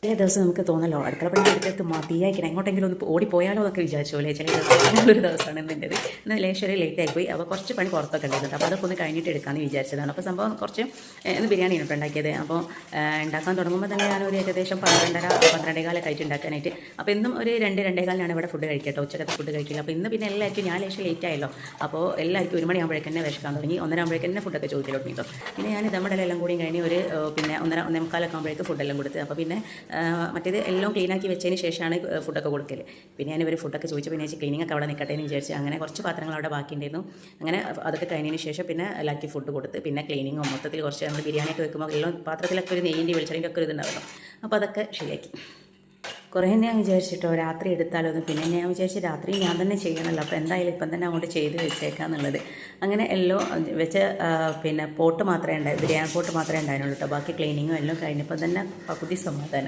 ചില ദിവസം നമുക്ക് തോന്നല്ലോ അടുക്കളപ്പണി എടുത്ത് മതിയായിരിക്കണം എങ്ങോട്ടെങ്കിലും ഒന്ന് ഓടിപ്പോയാലോ എന്നൊക്കെ വിചാരിച്ചു അല്ലേ. ചില ദിവസം അങ്ങനെയുള്ളൊരു ദിവസമാണ് എൻ്റെത്. ഇന്ന് ലേശം ലേറ്റ് ആയിപ്പോയി. അപ്പോൾ കുറച്ച് പണി പുറത്തൊക്കെ ഉണ്ടായിരുന്നു. അപ്പോൾ അതൊക്കെ ഒന്ന് കഴിഞ്ഞിട്ട് എടുക്കാമെന്ന് വിചാരിച്ചതാണ്. അപ്പോൾ സംഭവം കുറച്ച് ഇന്ന് ബിരിയാണിയാണ് ഇപ്പോൾ ഉണ്ടാക്കിയത്. അപ്പോൾ ഉണ്ടാക്കാൻ തുടങ്ങുമ്പോൾ തന്നെ ഞാനൊരു ഏകദേശം 12:30-12:15 ആയിട്ട് ഉണ്ടാക്കാനായിട്ട്. അപ്പോൾ ഇന്നും ഒരു 2-2:15 ഇവിടെ ഫുഡ് കഴിക്കട്ടോ, ഉച്ചക്കത്തെ ഫുഡ് കഴിക്കില്ല. അപ്പോൾ ഇന്ന് പിന്നെ എല്ലാവർക്കും ഞാൻ ലേശം ലേറ്റ് ആയല്ലോ. അപ്പോൾ എല്ലാവർക്കും 1 മണിയാകുമ്പോഴേക്ക് തന്നെ വിശക്കാൻ തുടങ്ങി. 1:30 തന്നെ ഫുഡൊക്കെ ചോദിക്കൽ തുടങ്ങിട്ടോ. പിന്നെ ഞാൻ നമ്മുടെ എല്ലാം കൂടി കഴിഞ്ഞ് ഒരു പിന്നെ 1:45 ആകുമ്പോഴേക്ക് ഫുഡെല്ലാം കൊടുത്ത്. അപ്പോൾ പിന്നെ മറ്റേത് എല്ലാം ക്ലീനാക്കി വെച്ചതിന് ശേഷമാണ് ഫുഡൊക്കെ കൊടുക്കൽ. പിന്നെ ഞാനിവർ ഫുഡൊക്കെ ചോദിച്ചു. പിന്നെ ക്ലീനിങ് ഒക്കെ അവിടെ നിൽക്കട്ടെ എന്ന് വിചാരിച്ച് അങ്ങനെ കുറച്ച് പാത്രങ്ങൾ അവിടെ ബാക്കിയുണ്ടായിരുന്നു. അങ്ങനെ അതൊക്കെ കഴിഞ്ഞതിന് ശേഷം പിന്നെ എല്ലാവർക്കും ഫുഡ് കൊടുത്ത് പിന്നെ ക്ലീനിങ്ങും മൊത്തത്തിൽ കുറച്ച് നമ്മൾ ബിരിയാണിയൊക്കെ വെക്കുമ്പോൾ എല്ലാം പാത്രത്തിലൊക്കെ ഒരു നെയ്യിൻ്റെ വെളിച്ചെണ്ണൻ്റെ ഒക്കെ ഒരു ഇതുണ്ടാവുമല്ലോ. അപ്പോൾ അതൊക്കെ ശരിയാക്കി. കുറേ ഞാൻ വിചാരിച്ചിട്ടോ രാത്രി എടുത്താലോ എന്ന്. പിന്നെ ഞാൻ വിചാരിച്ചു രാത്രി ഞാൻ തന്നെ ചെയ്യണമല്ലോ, അപ്പോൾ എന്തായാലും ഇപ്പം തന്നെ അങ്ങോട്ട് ചെയ്ത് വെച്ചേക്കാന്നുള്ളത്. അങ്ങനെ എല്ലാം വെച്ച പിന്നെ പോട്ട് മാത്രമേ ബിരിയാണി പോട്ട് മാത്രമേ ഉണ്ടായിരുന്നുള്ളൂ കേട്ടോ. ബാക്കി ക്ലീനിങ്ങും എല്ലാം കഴിഞ്ഞപ്പോൾ തന്നെ പകുതി സമാധാനം.